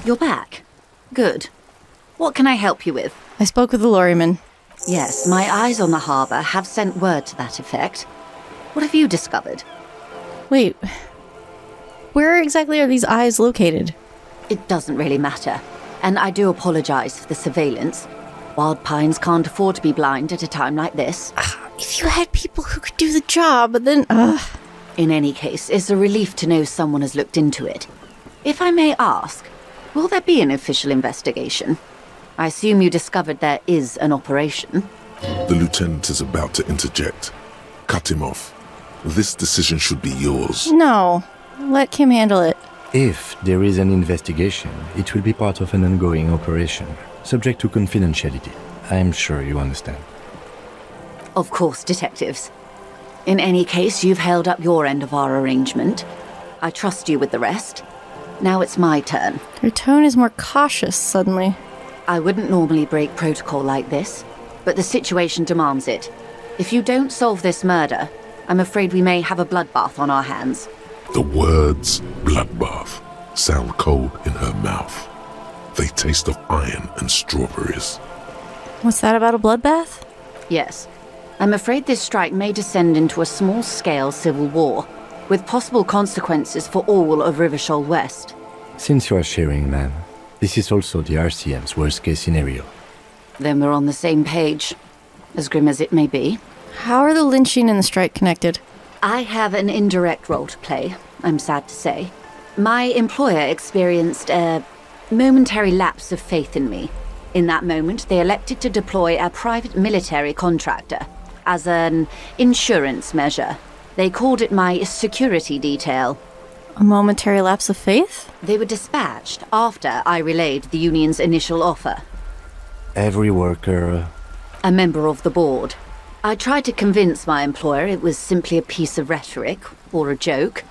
You're back. Good. What can I help you with? I spoke with the lorryman. Yes, my eyes on the harbour have sent word to that effect. What have you discovered? Wait. Where exactly are these eyes located? It doesn't really matter. And I do apologise for the surveillance. Wild Pines can't afford to be blind at a time like this. If you had people who could do the job, but then, In any case, it's a relief to know someone has looked into it. If I may ask, will there be an official investigation? I assume you discovered there is an operation. The lieutenant is about to interject. Cut him off. This decision should be yours. No. Let Kim handle it. If there is an investigation, it will be part of an ongoing operation, subject to confidentiality. I'm sure you understand. Of course, detectives. In any case, you've held up your end of our arrangement. I trust you with the rest. Now it's my turn. Your tone is more cautious suddenly. I wouldn't normally break protocol like this, but the situation demands it. If you don't solve this murder, I'm afraid we may have a bloodbath on our hands. The words bloodbath sound cold in her mouth. They taste of iron and strawberries. What's that about a bloodbath? Yes. I'm afraid this strike may descend into a small-scale civil war, with possible consequences for all of Rivershoal West. Since you are sharing, ma'am, this is also the RCM's worst-case scenario. Then we're on the same page, as grim as it may be. How are the lynching and the strike connected? I have an indirect role to play, I'm sad to say. My employer experienced a momentary lapse of faith in me. In that moment, they elected to deploy a private military contractor as an insurance measure. They called it my security detail. A momentary lapse of faith? They were dispatched after I relayed the union's initial offer. Every worker... A member of the board. I tried to convince my employer it was simply a piece of rhetoric or a joke.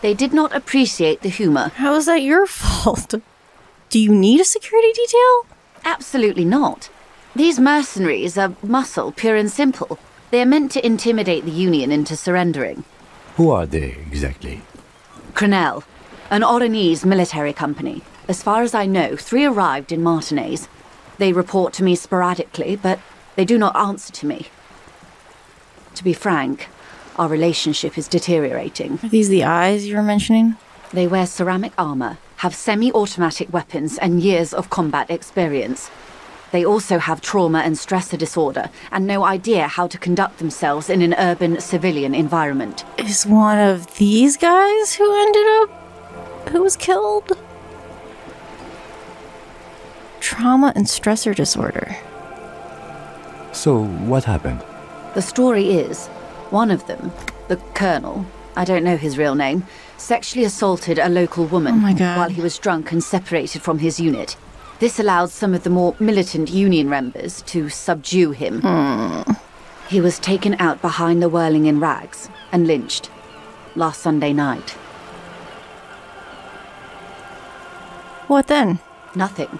They did not appreciate the humor. How is that your fault? Do you need a security detail? Absolutely not. These mercenaries are muscle, pure and simple. They are meant to intimidate the Union into surrendering. Who are they, exactly? Crenell, an Oranese military company. As far as I know, 3 arrived in Martinez. They report to me sporadically, but they do not answer to me. To be frank, our relationship is deteriorating. Are these the eyes you were mentioning? They wear ceramic armor, have semi-automatic weapons, and years of combat experience. They also have trauma and stressor disorder, and no idea how to conduct themselves in an urban civilian environment. Is one of these guys who was killed? Trauma and stressor disorder. So, what happened? The story is, one of them, the colonel, I don't know his real name, sexually assaulted a local woman while he was drunk and separated from his unit. This allowed some of the more militant Union members to subdue him. He was taken out behind the whirling in rags and lynched last Sunday night. What then? Nothing.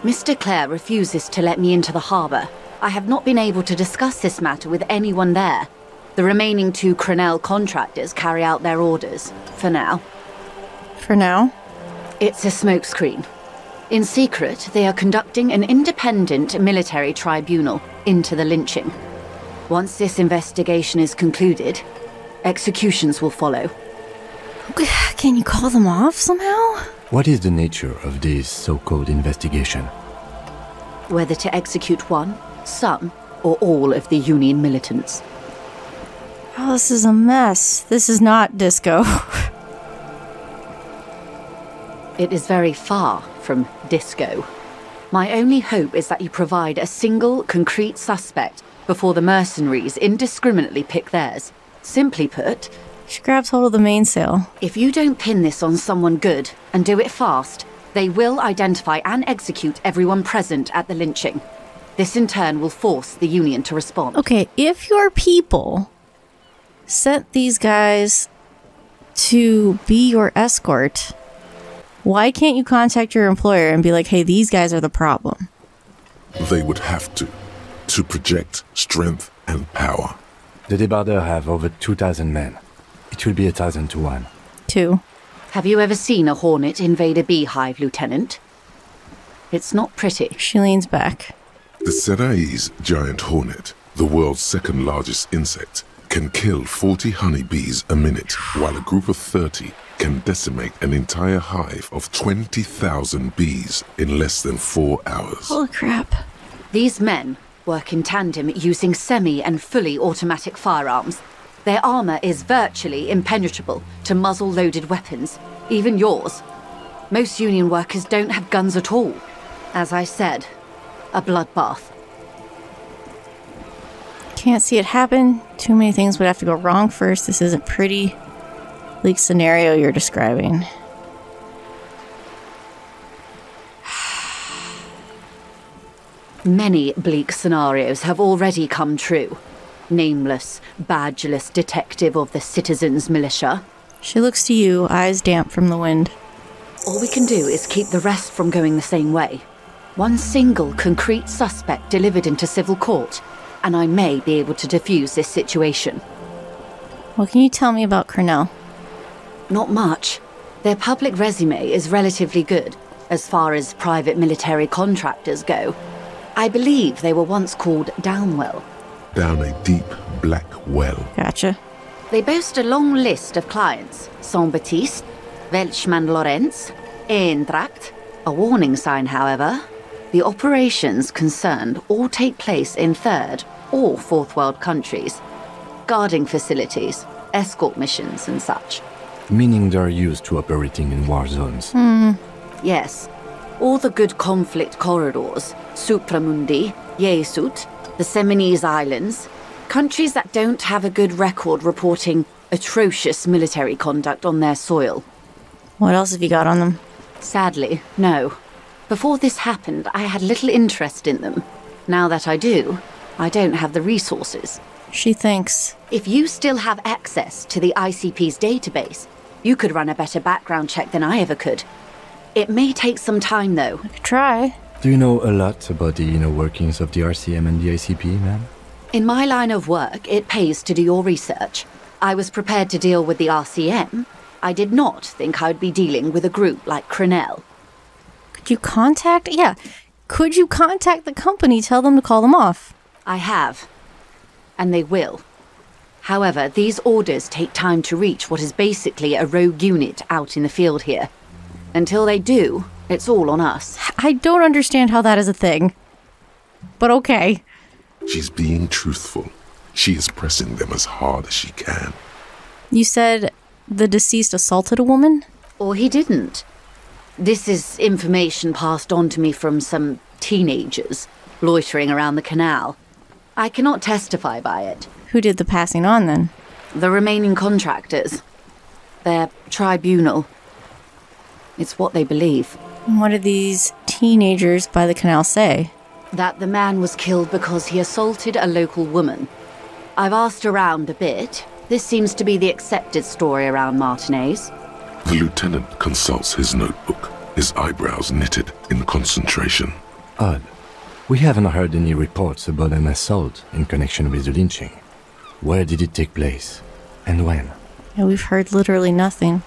Mr. Clare refuses to let me into the harbour. I have not been able to discuss this matter with anyone there. The remaining 2 Crenell contractors carry out their orders, for now. For now? It's a smokescreen. In secret, they are conducting an independent military tribunal into the lynching. Once this investigation is concluded, executions will follow. Can you call them off somehow? What is the nature of this so-called investigation? Whether to execute one, some, or all of the Union militants. Oh, this is a mess. This is not disco. It is very far from disco. My only hope is that you provide a single, concrete suspect before the mercenaries indiscriminately pick theirs. Simply put, she grabs hold of the mainsail. If you don't pin this on someone good, and do it fast, they will identify and execute everyone present at the lynching. This in turn will force the Union to respond. Okay, if your people sent these guys to be your escort, why can't you contact your employer and be like, hey, these guys are the problem? They would have to project strength and power. The Debardeurs have over 2,000 men. It will be 1,000 to 1. 2. Have you ever seen a hornet invade a beehive, Lieutenant? It's not pretty. She leans back. The Serai's giant hornet, the world's second largest insect, can kill 40 honeybees a minute, while a group of 30 can decimate an entire hive of 20,000 bees in less than 4 hours. Holy crap. These men work in tandem using semi and fully automatic firearms. Their armor is virtually impenetrable to muzzle-loaded weapons, even yours. Most Union workers don't have guns at all. As I said, a bloodbath. Can't see it happen. Too many things would have to go wrong first. This isn't pretty. Bleak scenario you're describing. Many bleak scenarios have already come true. Nameless, badgeless detective of the citizens' militia. She looks to you, eyes damp from the wind. All we can do is keep the rest from going the same way. One single concrete suspect delivered into civil court, and I may be able to defuse this situation. What can you tell me about Cornell? Not much. Their public resume is relatively good, as far as private military contractors go. I believe they were once called Downwell. Down a deep, black well. Gotcha. They boast a long list of clients. Saint-Baptiste, Welchman-Lorenz, Eintracht. A warning sign, however. The operations concerned all take place in third or fourth world countries. Guarding facilities, escort missions and such. Meaning they're used to operating in war zones. Yes. All the good conflict corridors, Supramundi, Yesut, the Seminese Islands, countries that don't have a good record reporting atrocious military conduct on their soil. What else have you got on them? Sadly, no. Before this happened, I had little interest in them. Now that I do, I don't have the resources. She thinks. If you still have access to the ICP's database, you could run a better background check than I ever could. It may take some time, though. I could try. Do you know a lot about the inner workings of the RCM and the ICP, ma'am? In my line of work, it pays to do your research. I was prepared to deal with the RCM. I did not think I'd be dealing with a group like Crenell. Could you contact? Yeah. Could you contact the company, tell them to call them off? I have. And they will. However, these orders take time to reach what is basically a rogue unit out in the field here. Until they do, it's all on us. I don't understand how that is a thing. But okay. She's being truthful. She is pressing them as hard as she can. You said the deceased assaulted a woman? Or he didn't. This is information passed on to me from some teenagers loitering around the canal. I cannot testify by it. Who did the passing on, then? The remaining contractors. Their tribunal. It's what they believe. What did these teenagers by the canal say? That the man was killed because he assaulted a local woman. I've asked around a bit. This seems to be the accepted story around Martinez. The lieutenant consults his notebook, his eyebrows knitted in concentration. Odd. We haven't heard any reports about an assault in connection with the lynching. Where did it take place? And when? Yeah, we've heard literally nothing.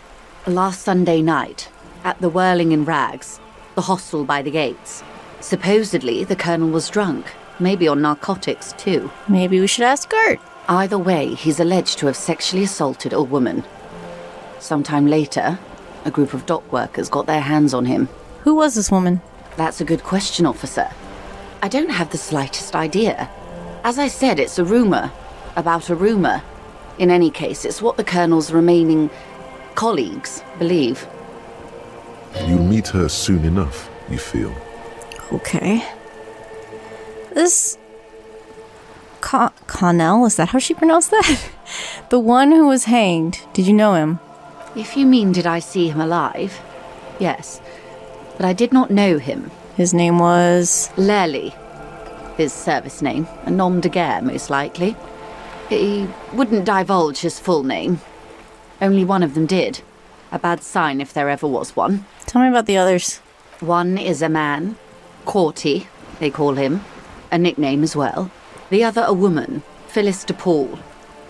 Last Sunday night, at the Whirling in Rags, the hostel by the gates. Supposedly, the colonel was drunk, maybe on narcotics too. Maybe we should ask Gert. Either way, he's alleged to have sexually assaulted a woman. Sometime later, a group of dock workers got their hands on him. Who was this woman? That's a good question, officer. I don't have the slightest idea. As I said, it's a rumor. About a rumor. In any case, it's what the colonel's remaining colleagues believe. You'll meet her soon enough, you feel. Okay. This... Connell, is that how she pronounced that? The one who was hanged. Did you know him? If you mean did I see him alive? Yes. But I did not know him. His name was... Lely. His service name. A nom de guerre, most likely. He wouldn't divulge his full name. Only one of them did. A bad sign if there ever was one. Tell me about the others. One is a man. Corty, they call him. A nickname as well. The other a woman. Phyllis DePaul.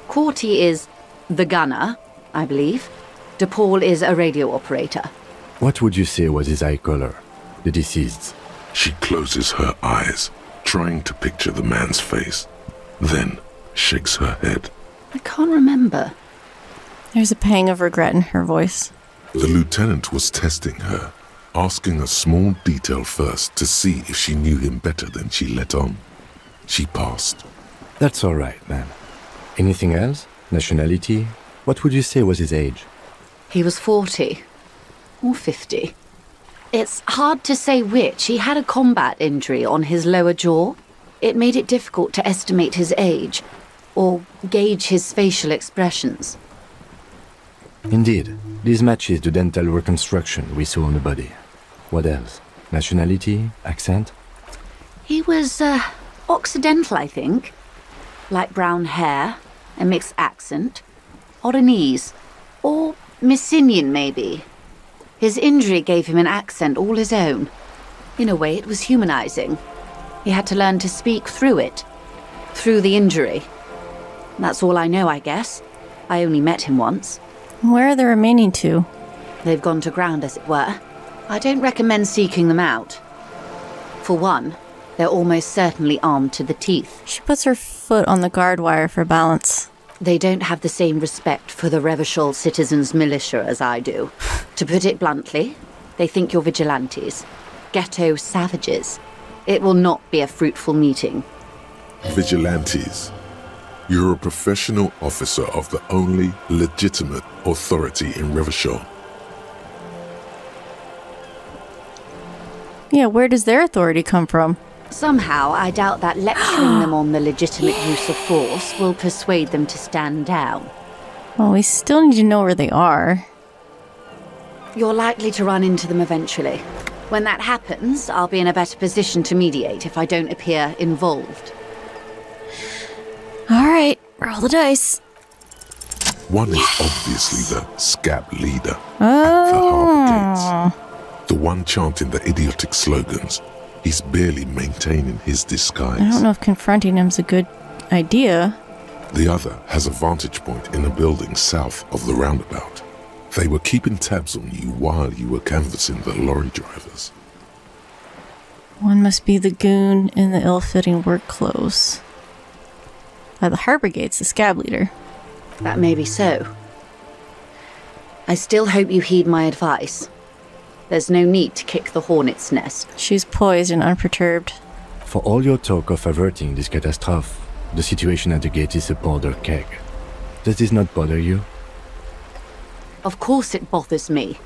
Corty is the gunner, I believe. DePaul is a radio operator. What would you say was his eye color? The deceased's. She closes her eyes, trying to picture the man's face, then shakes her head. I can't remember. There's a pang of regret in her voice. The lieutenant was testing her, asking a small detail first to see if she knew him better than she let on. She passed. That's all right, ma'am. Anything else? Nationality? What would you say was his age? He was 40. Or 50. It's hard to say which. He had a combat injury on his lower jaw. It made it difficult to estimate his age, or gauge his facial expressions. Indeed. This matches the dental reconstruction we saw on the body. What else? Nationality? Accent? He was, Occidental, I think. Light brown hair, a mixed accent, Oranese, or Messinian, maybe. His injury gave him an accent all his own. In a way, it was humanizing. He had to learn to speak through it, through the injury. That's all I know, I guess. I only met him once. Where are the remaining two? They've gone to ground, as it were. I don't recommend seeking them out. For one, they're almost certainly armed to the teeth. She puts her foot on the guard wire for balance. They don't have the same respect for the Revachol citizens' militia as I do. To put it bluntly, they think you're vigilantes. Ghetto savages. It will not be a fruitful meeting. Vigilantes. You're a professional officer of the only legitimate authority in Revachol. Yeah, where does their authority come from? Somehow, I doubt that lecturing them on the legitimate use of force will persuade them to stand down. Well, we still need to know where they are. You're likely to run into them eventually. When that happens, I'll be in a better position to mediate if I don't appear involved. All right, roll the dice. One is obviously the scab leader at the harbor gates. The one chanting the idiotic slogans. He's barely maintaining his disguise. I don't know if confronting him's a good idea. The other has a vantage point in a building south of the roundabout. They were keeping tabs on you while you were canvassing the lorry drivers. One must be the goon in the ill-fitting work clothes. By the harbor gates, the scab leader. That may be so. I still hope you heed my advice. There's no need to kick the hornet's nest. She's poised and unperturbed. For all your talk of averting this catastrophe, the situation at the gate is a powder keg. Does this not bother you? Of course it bothers me,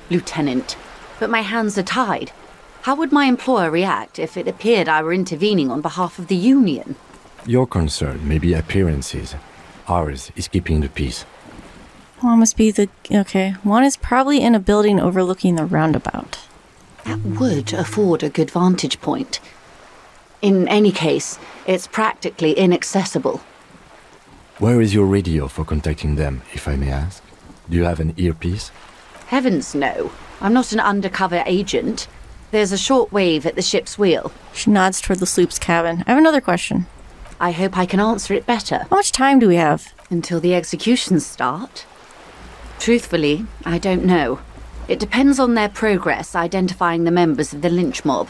Lieutenant. But my hands are tied. How would my employer react if it appeared I were intervening on behalf of the Union? Your concern may be appearances. Ours is keeping the peace. One must be the... Okay. One is probably in a building overlooking the roundabout. That would afford a good vantage point. In any case, it's practically inaccessible. Where is your radio for contacting them, if I may ask? Do you have an earpiece? Heavens no. I'm not an undercover agent. There's a short wave at the ship's wheel. She nods toward the sloop's cabin. I have another question. I hope I can answer it better. How much time do we have? Until the executions start. Truthfully, I don't know. It depends on their progress identifying the members of the lynch mob,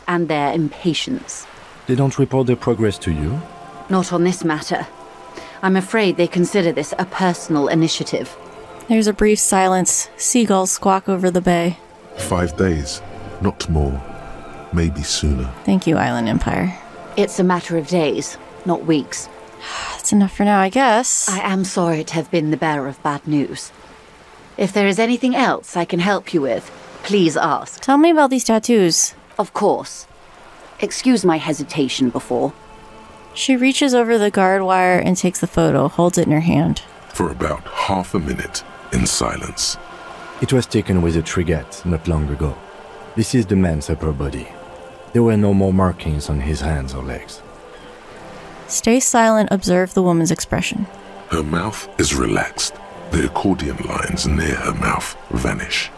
and their impatience. They don't report their progress to you? Not on this matter. I'm afraid they consider this a personal initiative. There's a brief silence. Seagulls squawk over the bay. 5 days, not more. Maybe sooner. Thank you, Island Empire. It's a matter of days, not weeks. That's enough for now, I guess. I am sorry to have been the bearer of bad news. If there is anything else I can help you with, please ask. Tell me about these tattoos. Of course. Excuse my hesitation before. She reaches over the guard wire and takes the photo, holds it in her hand. For about half a minute, in silence. It was taken with a trigette not long ago. This is the man's upper body. There were no more markings on his hands or legs. Stay silent, observe the woman's expression. Her mouth is relaxed. The accordion lines near her mouth vanish.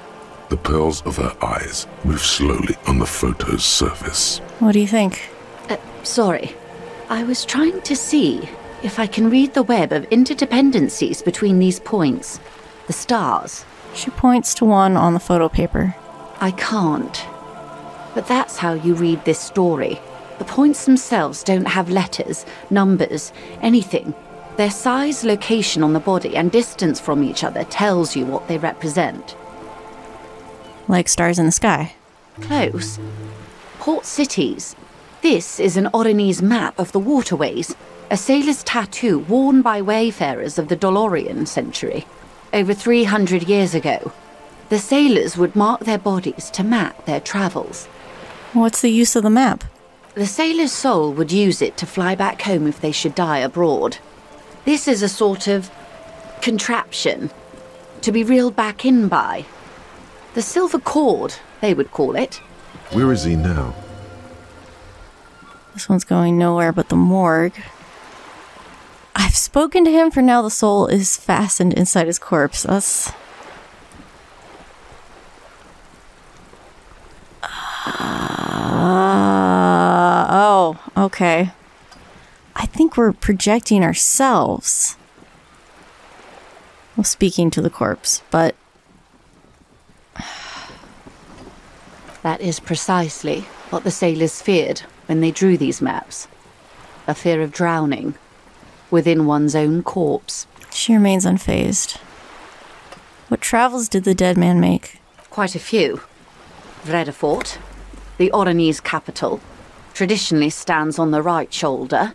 The pearls of her eyes move slowly on the photo's surface. What do you think? Sorry. I was trying to see if I can read the web of interdependencies between these points. The stars. She points to one on the photo paper. I can't. But that's how you read this story. The points themselves don't have letters, numbers, anything. Their size, location on the body, and distance from each other tells you what they represent. Like stars in the sky. Close. Port cities. This is an Oronese map of the waterways, a sailor's tattoo worn by wayfarers of the Dolorian century. Over 300 years ago, the sailors would mark their bodies to map their travels. What's the use of the map? The sailor's soul would use it to fly back home if they should die abroad. This is a sort of contraption to be reeled back in by. The silver cord, they would call it. Where is he now? This one's going nowhere but the morgue. I've spoken to him. For now, the soul is fastened inside his corpse. That's... oh, okay. I think we're projecting ourselves. Well, speaking to the corpse, but... That is precisely what the sailors feared when they drew these maps. A fear of drowning within one's own corpse. She remains unfazed. What travels did the dead man make? Quite a few. Vredefort, the Oronese capital, traditionally stands on the right shoulder.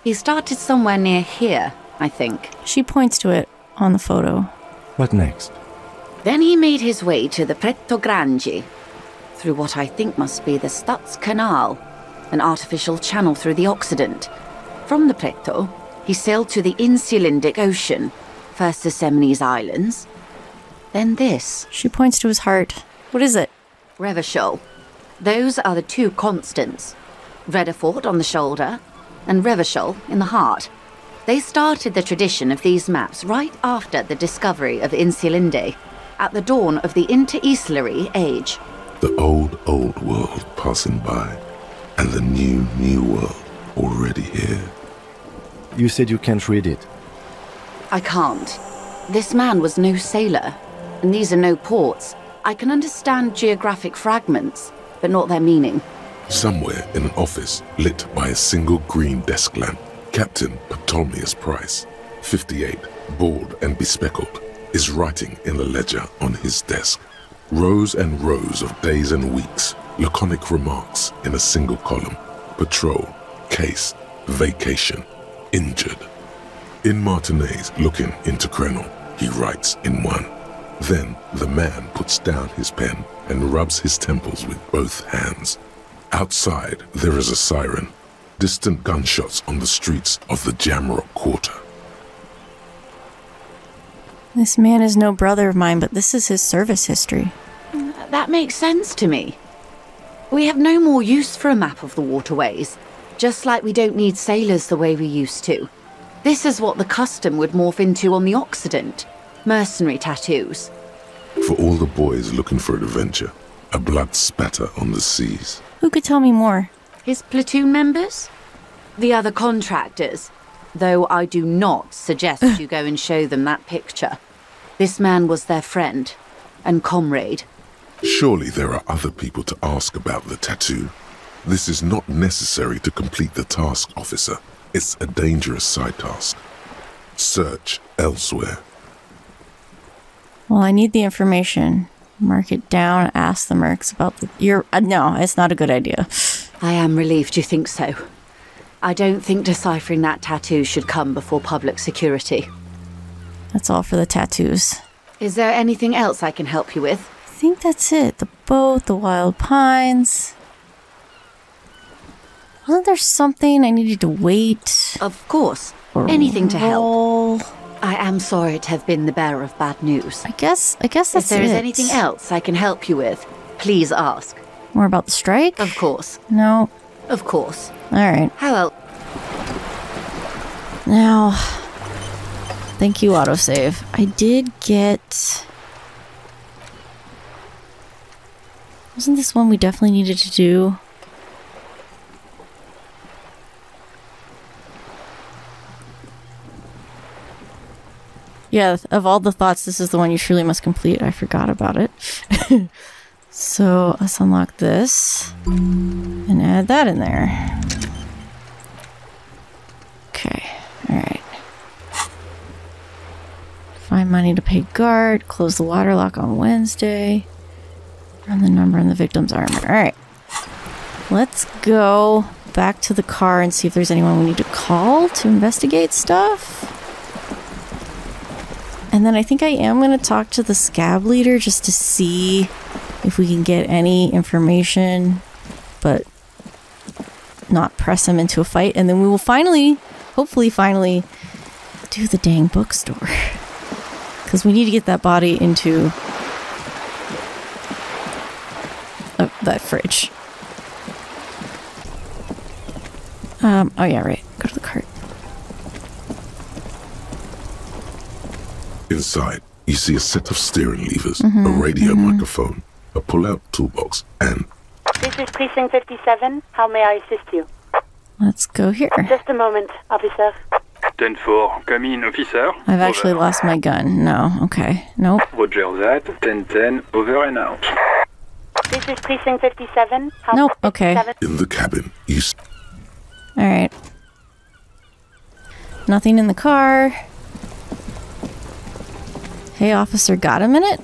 He started somewhere near here, I think. She points to it on the photo. What next? Then he made his way to the Pretto Grande, through what I think must be the Stutz Canal, an artificial channel through the Occident. From the Pretto, he sailed to the Insulindic Ocean, first the Semines Islands, then this. She points to his heart. What is it? Revachol. Those are the two constants. Vredefort on the shoulder, and Revachol in the heart. They started the tradition of these maps right after the discovery of Insulinde, at the dawn of the Interinsulary Age. The old world passing by, and the new world already here. You said you can't read it. I can't. This man was no sailor, and these are no ports. I can understand geographic fragments, but not their meaning. Somewhere in an office lit by a single green desk lamp, Captain Ptolemaeus Price, 58, bald and bespectacled, is writing in a ledger on his desk. Rows and rows of days and weeks, laconic remarks in a single column. Patrol, case, vacation, injured. In Martinez looking into Krenel, he writes in one. Then the man puts down his pen and rubs his temples with both hands. Outside, there is a siren. Distant gunshots on the streets of the Jamrock Quarter. This man is no brother of mine, but this is his service history. That makes sense to me. We have no more use for a map of the waterways, just like we don't need sailors the way we used to. This is what the custom would morph into on the Occident. Mercenary tattoos. For all the boys looking for adventure, a blood spatter on the seas. Who could tell me more? His platoon members? The other contractors. Though I do not suggest you go and show them that picture. This man was their friend and comrade. Surely there are other people to ask about the tattoo. This is not necessary to complete the task, officer. It's a dangerous side task. Search elsewhere. Well, I need the information. Mark it down, ask the mercs about the... no, it's not a good idea. I am relieved you think so. I don't think deciphering that tattoo should come before public security. That's all for the tattoos. Is there anything else I can help you with? I think that's it. The boat, the wild pines. Wasn't there something I needed to wait? Of course. Or anything to roll? help. I am sorry to have been the bearer of bad news. I guess that's it. If there is anything else I can help you with, please ask. More about the strike? Of course. No. Of course. Alright. How else? Now, thank you, autosave. I did get... Wasn't this one we definitely needed to do? Yeah, of all the thoughts, this is the one you truly must complete. I forgot about it. So let's unlock this and add that in there. Okay, alright. Find money to pay guard, close the water lock on Wednesday, run the number on the victim's armor. Alright. Let's go back to the car and see if there's anyone we need to call to investigate stuff. And then I think I am going to talk to the scab leader just to see if we can get any information, but not press him into a fight. And then we will hopefully finally, do the dang bookstore. Because we need to get that body into that fridge. Oh yeah, right. Go to the cart. Inside, you see a set of steering levers, a radio microphone, a pull-out toolbox, and... This is Precinct 57. How may I assist you? Let's go here. Just a moment, officer. 10-4, come in, officer. I've actually lost my gun. No, okay. Nope. Roger that. 10-10, over and out. This is Precinct 57. Nope, okay. in the cabin, you... Alright. Nothing in the car. Hey, officer, got a minute?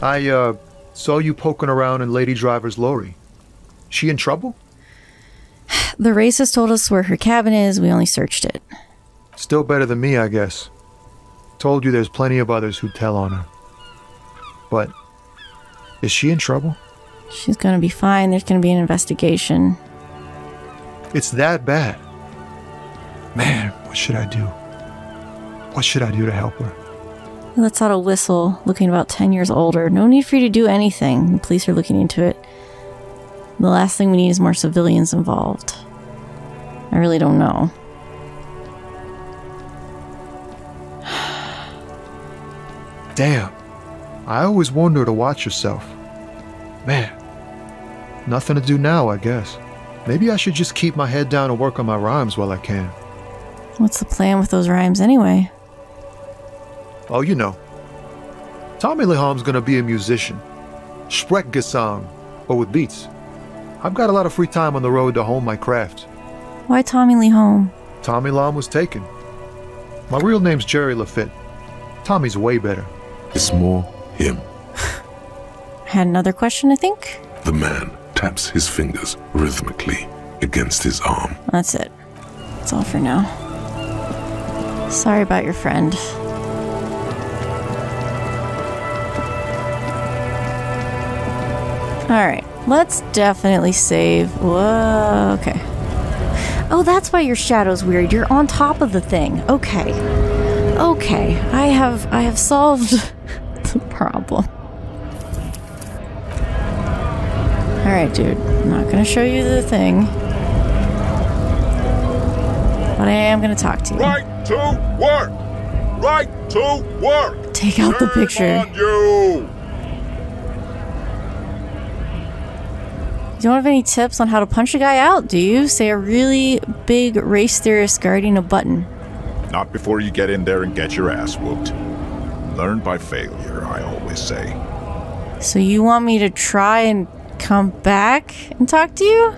I, saw you poking around in Lady Driver's lorry. She in trouble? The racist told us where her cabin is. We only searched it. Still better than me, I guess. Told you there's plenty of others who'd tell on her. But, is she in trouble? She's gonna be fine. There's gonna be an investigation. It's that bad. Man, what should I do? What should I do to help her? He lets out a whistle, looking about 10 years older. No need for you to do anything. The police are looking into it. The last thing we need is more civilians involved. I really don't know. Damn. I always warned her to watch herself. Man. Nothing to do now, I guess. Maybe I should just keep my head down and work on my rhymes while I can. What's the plan with those rhymes anyway? Oh, you know. Tommy Lee Holmes gonna be a musician. Sprechgesang, but with beats. I've got a lot of free time on the road to hone my craft. Why Tommy Lee Home? Tommy Lam was taken. My real name's Jerry Lafitte. Tommy's way better. It's more him. Had another question, I think? The man taps his fingers rhythmically against his arm. That's it. That's all for now. Sorry about your friend. Alright, let's definitely save. Whoa, okay. Oh, that's why your shadow's weird. You're on top of the thing. Okay. Okay, I have solved the problem. Alright, dude. I'm not gonna show you the thing. But I am gonna talk to you. Right to work! Right to work! Take out the picture. On you! You don't have any tips on how to punch a guy out, do you? Say a really big race theorist guarding a button. Not before you get in there and get your ass whooped. Learn by failure, I always say. So you want me to try and come back and talk to you?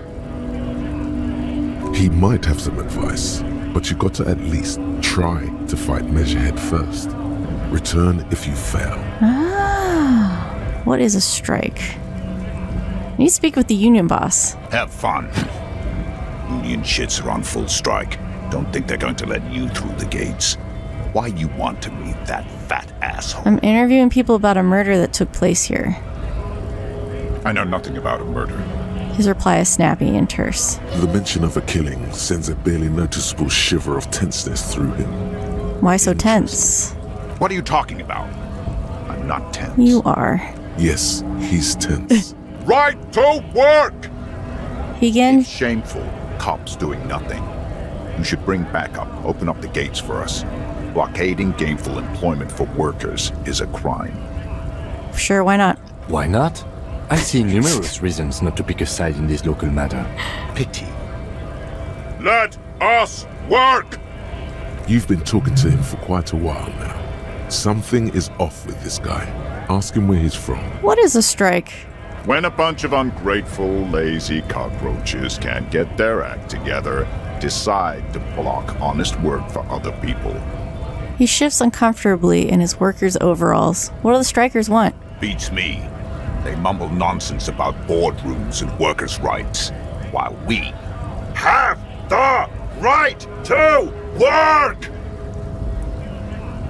He might have some advice, but you got to at least try to fight Measurehead first. Return if you fail. Ah, what is a strike? I need to speak with the union boss. Have fun. Union shits are on full strike. Don't think they're going to let you through the gates. Why you want to meet that fat asshole? I'm interviewing people about a murder that took place here. I know nothing about a murder. His reply is snappy and terse. The mention of a killing sends a barely noticeable shiver of tenseness through him. Why so tense? What are you talking about? I'm not tense. You are. Yes, he's tense. Right to work! Begin. It's shameful. Cops doing nothing. You should bring backup. Open up the gates for us. Blockading gainful employment for workers is a crime. Sure, why not? Why not? I see numerous reasons not to pick a side in this local matter. Pity. Let us work! You've been talking to him for quite a while now. Something is off with this guy. Ask him where he's from. What is a strike? When a bunch of ungrateful, lazy cockroaches can't get their act together, decide to block honest work for other people. He shifts uncomfortably in his workers' overalls. What do the strikers want? Beats me. They mumble nonsense about boardrooms and workers' rights, while we have the right to work!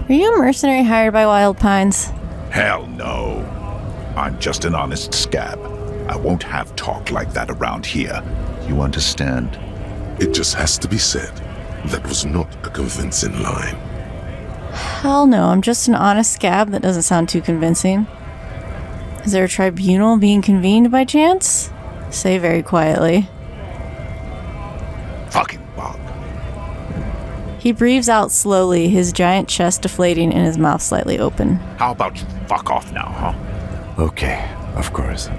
Are you a mercenary hired by Wild Pines? Hell no. I'm just an honest scab. I won't have talk like that around here. You understand? It just has to be said. That was not a convincing line. Hell no, I'm just an honest scab. That doesn't sound too convincing. Is there a tribunal being convened by chance? Say very quietly. Fucking bug. He breathes out slowly, his giant chest deflating and his mouth slightly open. How about you fuck off now, huh? Okay, of course.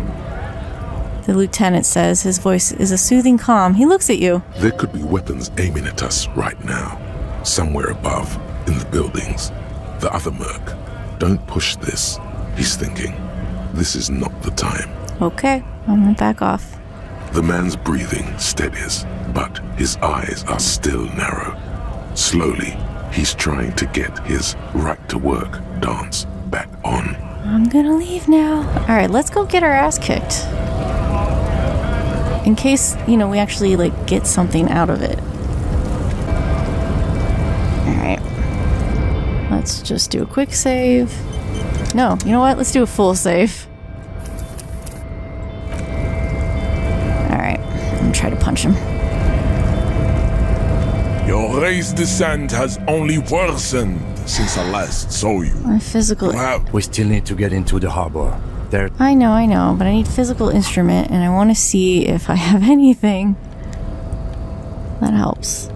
The lieutenant says, his voice is a soothing calm. He looks at you. There could be weapons aiming at us right now. Somewhere above, in the buildings. The other merc. Don't push this. He's thinking. This is not the time. Okay, I'm gonna back off. The man's breathing steadies, but his eyes are still narrow. Slowly, he's trying to get his right-to-work dance back on. I'm gonna leave now. Alright, let's go get our ass kicked. In case, we actually, get something out of it. Alright. Let's just do a quick save. No, you know what? Let's do a full save. Alright, I'm gonna try to punch him. Your race descent has only worsened since I last saw you. My physical... We still need to get into the harbor. There... I know, but I need physical instrument, and I want to see if I have anything. That helps.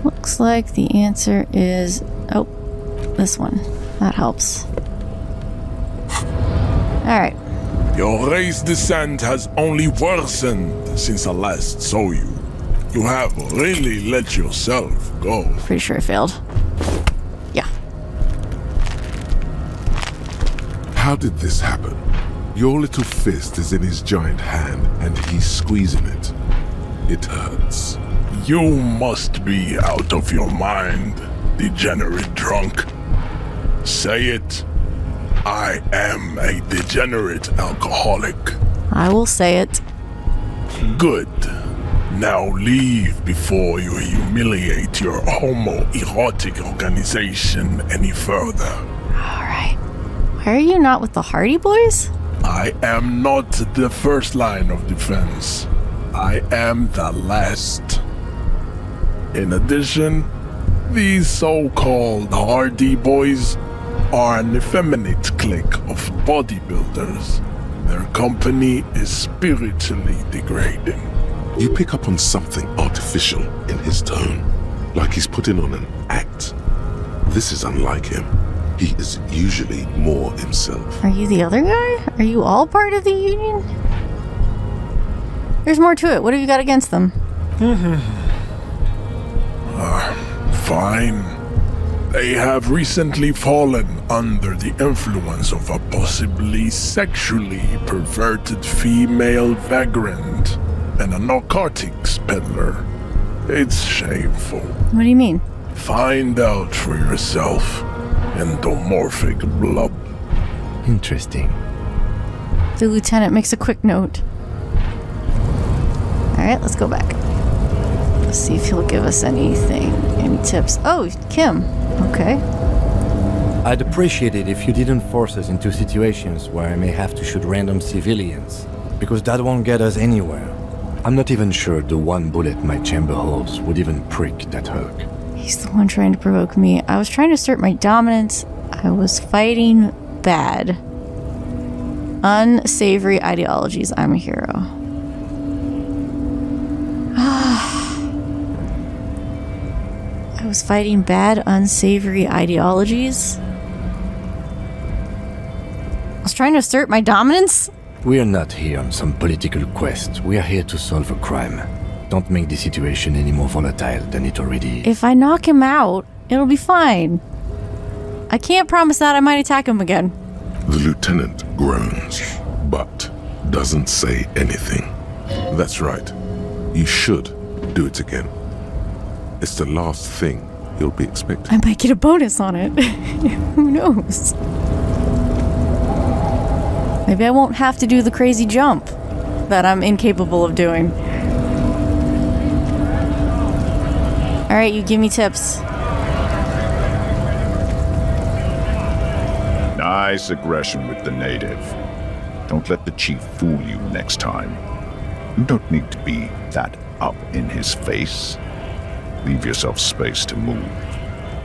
Looks like the answer is... Oh, this one. That helps. Alright. Your race descent has only worsened since I last saw you. You have really let yourself go. Pretty sure I failed. Yeah. How did this happen? Your little fist is in his giant hand, and he's squeezing it. It hurts. You must be out of your mind, degenerate drunk. Say it. I am a degenerate alcoholic. I will say it. Good. Now leave before you humiliate your homoerotic organization any further. Alright. Why are you not with the Hardy Boys? I am not the first line of defense. I am the last. In addition, these so-called Hardy Boys are an effeminate clique of bodybuilders. Their company is spiritually degrading. You pick up on something artificial in his tone, like he's putting on an act. This is unlike him. He is usually more himself. Are you the other guy? Are you all part of the union? There's more to it. What have you got against them? Fine. They have recently fallen under the influence of a possibly sexually perverted female vagrant and a narcotics peddler. It's shameful. What do you mean? Find out for yourself, endomorphic blub. Interesting. The lieutenant makes a quick note. Alright, let's go back. Let's see if he'll give us anything. Any tips? Oh, Kim. Okay. I'd appreciate it if you didn't force us into situations where I may have to shoot random civilians, because that won't get us anywhere. I'm not even sure the one bullet my chamber holds would even prick that Hulk. He's the one trying to provoke me. I was trying to assert my dominance. I was fighting bad. Unsavory ideologies. I'm a hero. I was fighting bad, unsavory ideologies. I was trying to assert my dominance. We are not here on some political quest. We are here to solve a crime. Don't make the situation any more volatile than it already is. If I knock him out, it'll be fine. I can't promise that I might attack him again. The lieutenant groans, but doesn't say anything. That's right. You should do it again. It's the last thing you'll be expecting. I might get a bonus on it. Who knows? Maybe I won't have to do the crazy jump that I'm incapable of doing. Alright, you give me tips. Nice aggression with the native. Don't let the chief fool you next time. You don't need to be that up in his face. Leave yourself space to move.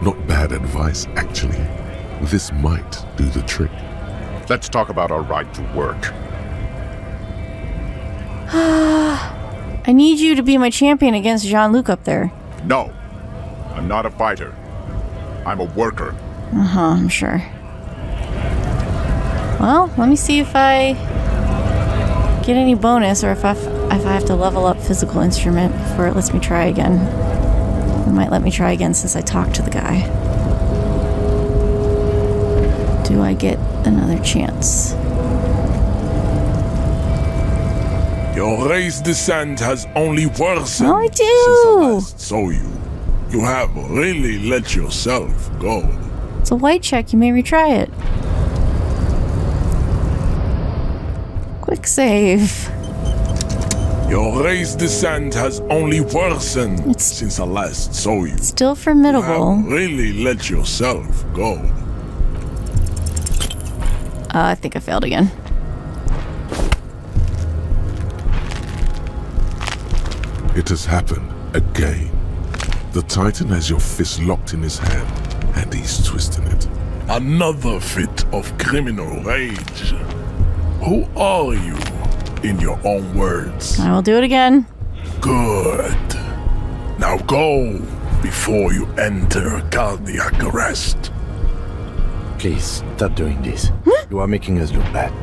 Not bad advice, actually. This might do the trick. Let's talk about our right to work. I need you to be my champion against Jean-Luc up there. No, I'm not a fighter. I'm a worker. I'm sure. Well, let me see if I get any bonus or if I have to level up physical instrument before it lets me try again. It might let me try again since I talked to the guy. Do I get another chance? Your race descent has only worsened Oh, I do. since I last saw you. You have really let yourself go. It's a white check. You may retry it. Quick save. Your race descent has only worsened since I last saw you. Still formidable. You have really let yourself go. I think I failed again. It has happened again. The Titan has your fist locked in his hand, and he's twisting it. Another fit of criminal rage. Who are you, in your own words? I will do it again. Good. Now go before you enter cardiac arrest. Please, stop doing this. You are making us look bad.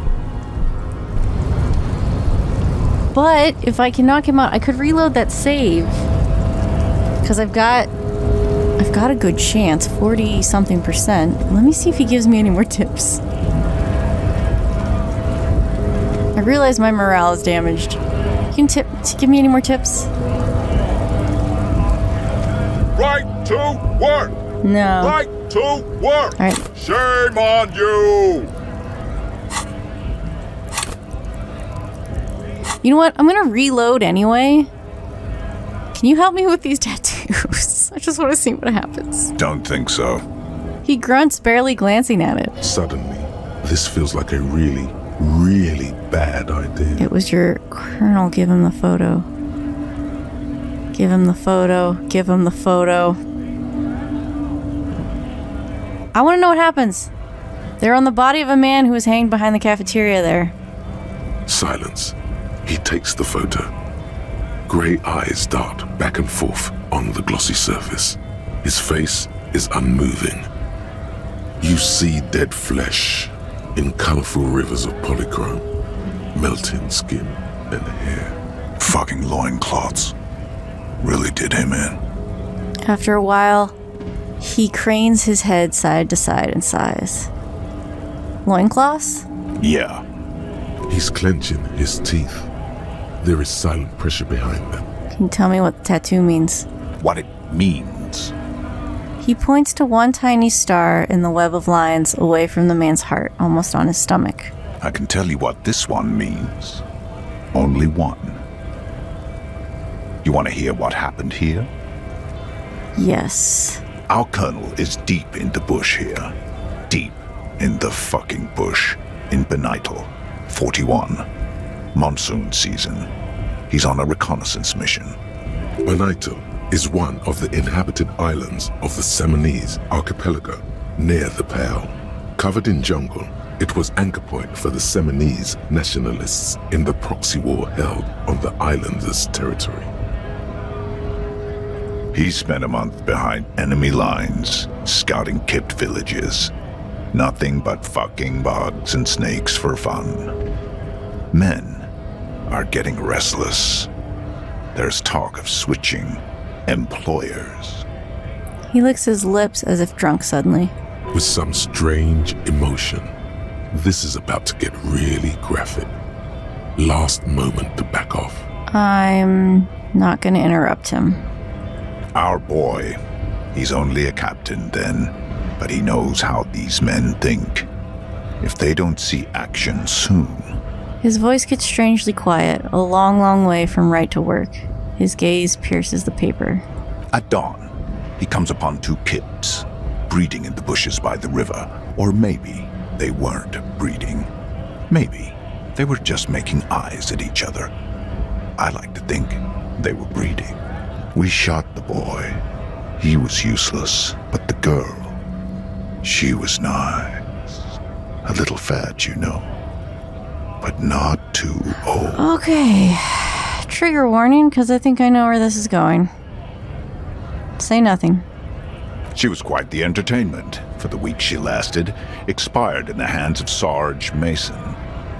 But if I can knock him out, I could reload that save. Because I've got a good chance, 40-something%. Let me see if he gives me any more tips. I realize my morale is damaged. You can give me any more tips? Right to work! No. Right to work! Alright. Shame on you! You know what? I'm gonna reload anyway. Can you help me with these tattoos? I just want to see what happens. Don't think so. He grunts, barely glancing at it. Suddenly, this feels like a really, really bad idea. It was your colonel. Give him the photo. Give him the photo. Give him the photo. I want to know what happens. They're on the body of a man who was hanged behind the cafeteria there. Silence. He takes the photo. Grey eyes dart back and forth on the glossy surface. His face is unmoving. You see dead flesh in colorful rivers of polychrome, melting skin and hair. Fucking loincloths. Really did him in. After a while, he cranes his head side to side and sighs. Loincloths? Yeah. He's clenching his teeth. There is silent pressure behind them. Can you tell me what the tattoo means? What it means. He points to one tiny star in the web of lines away from the man's heart, almost on his stomach. I can tell you what this one means. Only one. You want to hear what happened here? Yes. Our colonel is deep in the bush here. Deep in the fucking bush. In Benital, 41. Monsoon season. He's on a reconnaissance mission. Benital is one of the inhabited islands of the Seminese archipelago, near the Pale. Covered in jungle, it was anchor point for the Seminese nationalists in the proxy war held on the islanders' territory. He spent a month behind enemy lines, scouting kipped villages. Nothing but fucking bugs and snakes for fun. Men are getting restless. There's talk of switching employers. He licks his lips as if drunk suddenly. With some strange emotion. This is about to get really graphic. Last moment to back off. I'm not going to interrupt him. Our boy. He's only a captain then, but he knows how these men think. If they don't see action soon... His voice gets strangely quiet, a long, long way from right to work. His gaze pierces the paper. At dawn, he comes upon 2 kids, breeding in the bushes by the river. Or maybe they weren't breeding. Maybe they were just making eyes at each other. I like to think they were breeding. We shot the boy. He was useless, but the girl, she was nice. A little fat, you know, but not too old. Okay. Trigger warning, because I think I know where this is going. Say nothing. She was quite the entertainment for the week she lasted. Expired in the hands of Sarge Mason.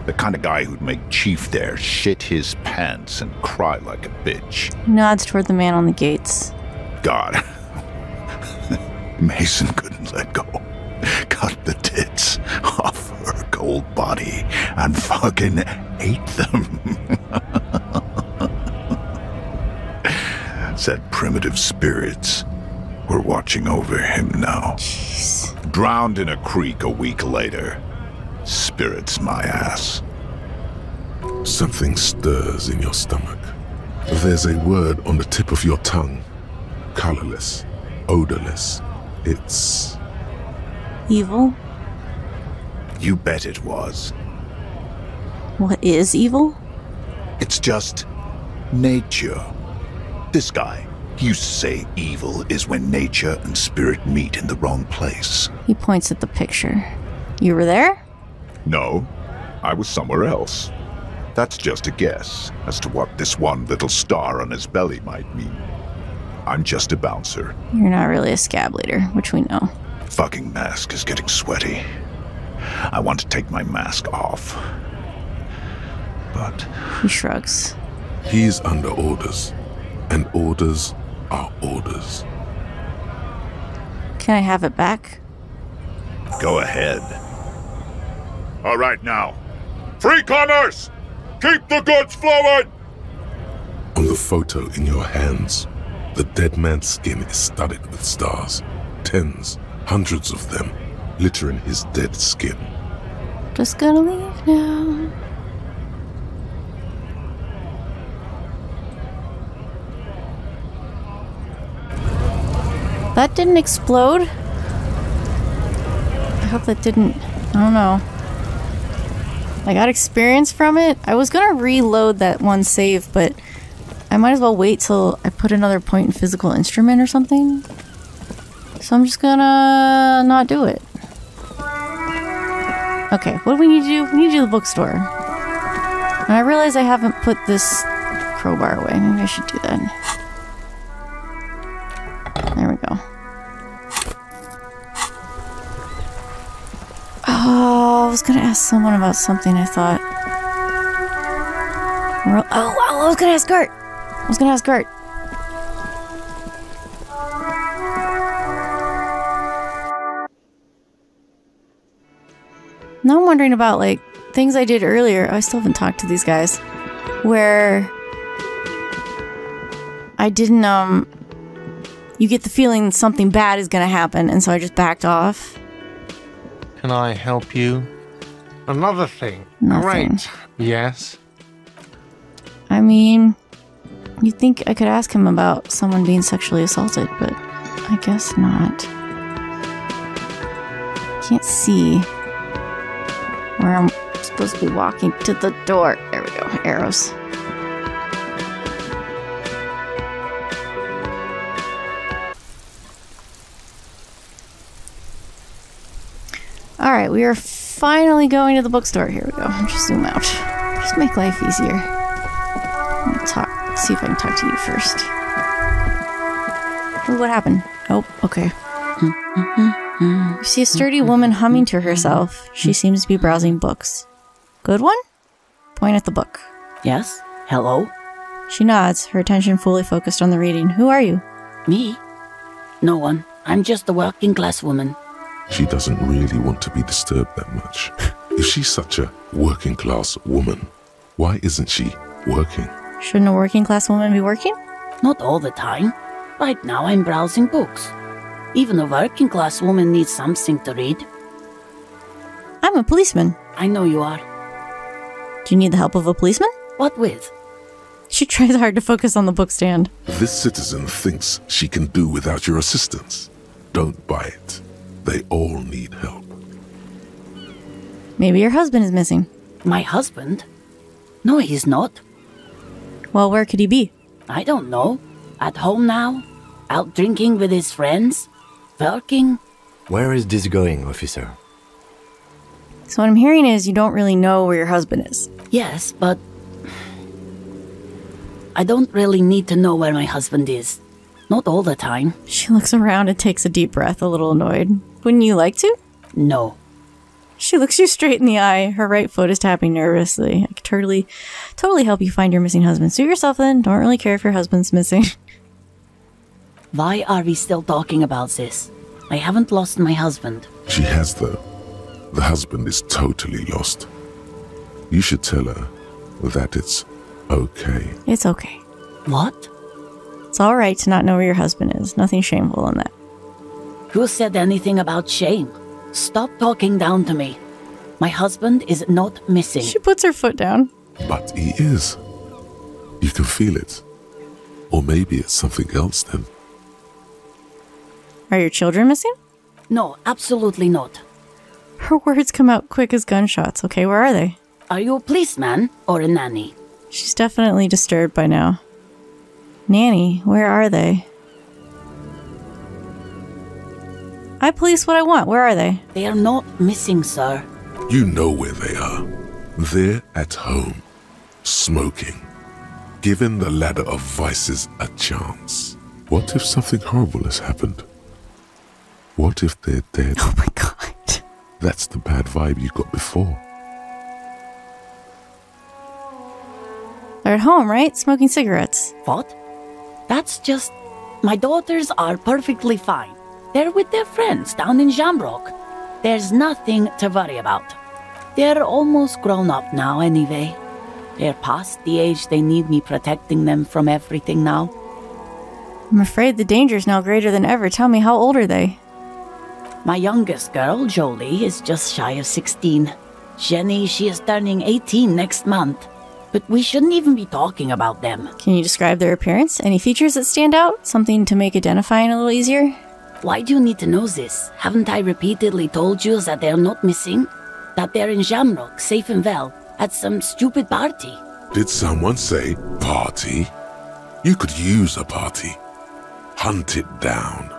The kind of guy who'd make Chief there shit his pants and cry like a bitch. He nods toward the man on the gates. God. Mason couldn't let go. Cut the tits off her cold body and fucking ate them. Said primitive spirits were watching over him now. Jeez. Drowned in a creek a week later. Spirits my ass. Something stirs in your stomach. There's a word on the tip of your tongue. Colorless, odorless. It's... evil? You bet it was. What is evil? It's just nature. This guy, he used to say evil is when nature and spirit meet in the wrong place. He points at the picture. You were there? No, I was somewhere else. That's just a guess as to what this one little star on his belly might mean. I'm just a bouncer. You're not really a scab leader, which we know. Fucking mask is getting sweaty. I want to take my mask off. But... He shrugs. He's under orders. And orders are orders. Can I have it back? Go ahead. All right now. Free commerce! Keep the goods flowing! On the photo in your hands, the dead man's skin is studded with stars. Tens, hundreds of them, littering his dead skin. Just gonna leave now. That didn't explode. I hope that didn't... I don't know. I got experience from it. I was gonna reload that one save, but I might as well wait till I put another point in physical instrument or something. So I'm just gonna not do it. Okay, what do we need to do? We need to do the bookstore. And I realize I haven't put this crowbar away. Maybe I should do that. There we go. Oh, I was gonna ask someone about something, I thought. I was gonna ask Gart! Now I'm wondering about, like, things I did earlier. I still haven't talked to these guys. Where I didn't, you get the feeling something bad is gonna happen, and so I just backed off. Can I help you? Another thing. Nothing. Great. Yes? I mean, you'd think I could ask him about someone being sexually assaulted, but I guess not. Can't see where I'm supposed to be walking to the door. There we go. Arrows. Alright, we are finally going to the bookstore. Here we go. Just zoom out. Just make life easier. Let me talk. See if I can talk to you first. Ooh, what happened? Oh, okay. You see a sturdy woman humming to herself. She seems to be browsing books. Good one? Point at the book. Yes? Hello? She nods, her attention fully focused on the reading. Who are you? Me? No one. I'm just a working class woman. She doesn't really want to be disturbed that much. If she's such a working class woman, why isn't she working? Shouldn't a working class woman be working? Not all the time. Right now I'm browsing books. Even a working class woman needs something to read. I'm a policeman. I know you are. Do you need the help of a policeman? What with? She tries hard to focus on the book stand. This citizen thinks she can do without your assistance. Don't buy it. They all need help. Maybe your husband is missing. My husband? No, he's not. Well, where could he be? I don't know. At home now? Out drinking with his friends? Working? Where is this going, officer? So what I'm hearing is you don't really know where your husband is. Yes, but I don't really need to know where my husband is. Not all the time. She looks around and takes a deep breath, a little annoyed. Wouldn't you like to? No. She looks you straight in the eye. Her right foot is tapping nervously. I could totally help you find your missing husband. Suit yourself then. Don't really care if your husband's missing. Why are we still talking about this? I haven't lost my husband. She has, though. The husband is totally lost. You should tell her that it's okay. It's okay. What? It's all right to not know where your husband is. Nothing shameful in that. Who said anything about shame? Stop talking down to me. My husband is not missing. She puts her foot down. But he is. You can feel it. Or maybe it's something else then. Are your children missing? No, absolutely not. Her words come out quick as gunshots. Okay, where are they? Are you a policeman or a nanny? She's definitely disturbed by now. Nanny, where are they? I police what I want. Where are they? They are not missing, sir. You know where they are. They're at home, smoking, giving the ladder of vices a chance. What if something horrible has happened? What if they're dead? Oh my god. That's the bad vibe you got before. They're at home, right? Smoking cigarettes. What? That's just... My daughters are perfectly fine. They're with their friends down in Shamrock. There's nothing to worry about. They're almost grown up now anyway. They're past the age they need me protecting them from everything now. I'm afraid the danger's now greater than ever. Tell me, how old are they? My youngest girl, Jolie, is just shy of 16. Jenny, she is turning 18 next month. But we shouldn't even be talking about them. Can you describe their appearance? Any features that stand out? Something to make identifying a little easier? Why do you need to know this? Haven't I repeatedly told you that they're not missing? That they're in Shamrock, safe and well, at some stupid party? Did someone say party? You could use a party. Hunt it down.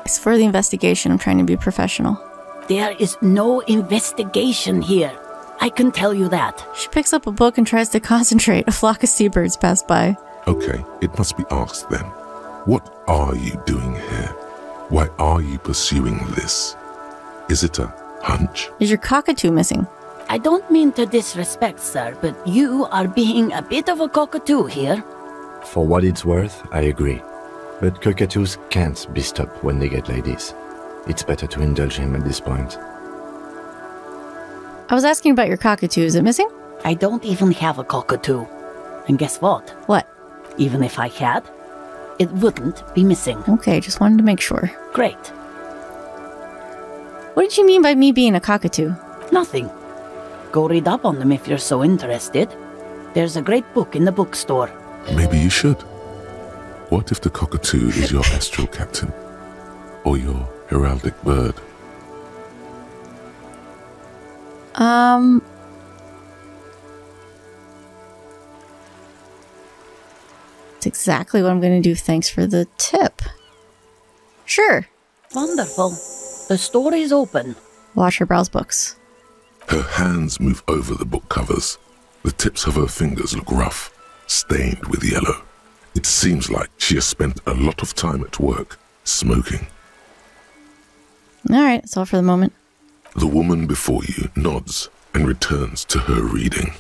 It's for the investigation. I'm trying to be professional. There is no investigation here. I can tell you that. She picks up a book and tries to concentrate. A flock of seabirds pass by. Okay, it must be asked then. What are you doing here? Why are you pursuing this? Is it a hunch? Is your cockatoo missing? I don't mean to disrespect, sir, but you are being a bit of a cockatoo here. For what it's worth, I agree. But cockatoos can't be stopped when they get ladies. It's better to indulge him at this point. I was asking about your cockatoo. Is it missing? I don't even have a cockatoo. And guess what? What? Even if I had, it wouldn't be missing. Okay, just wanted to make sure. Great. What did you mean by me being a cockatoo? Nothing. Go read up on them if you're so interested. There's a great book in the bookstore. Maybe you should. What if the cockatoo is your astral captain? Or your heraldic bird? It's exactly what I'm going to do. Thanks for the tip. Sure. Wonderful. The store is open. Watch her browse books. Her hands move over the book covers. The tips of her fingers look rough, stained with yellow. It seems like she has spent a lot of time at work, smoking. Alright, that's all for the moment. The woman before you nods and returns to her reading.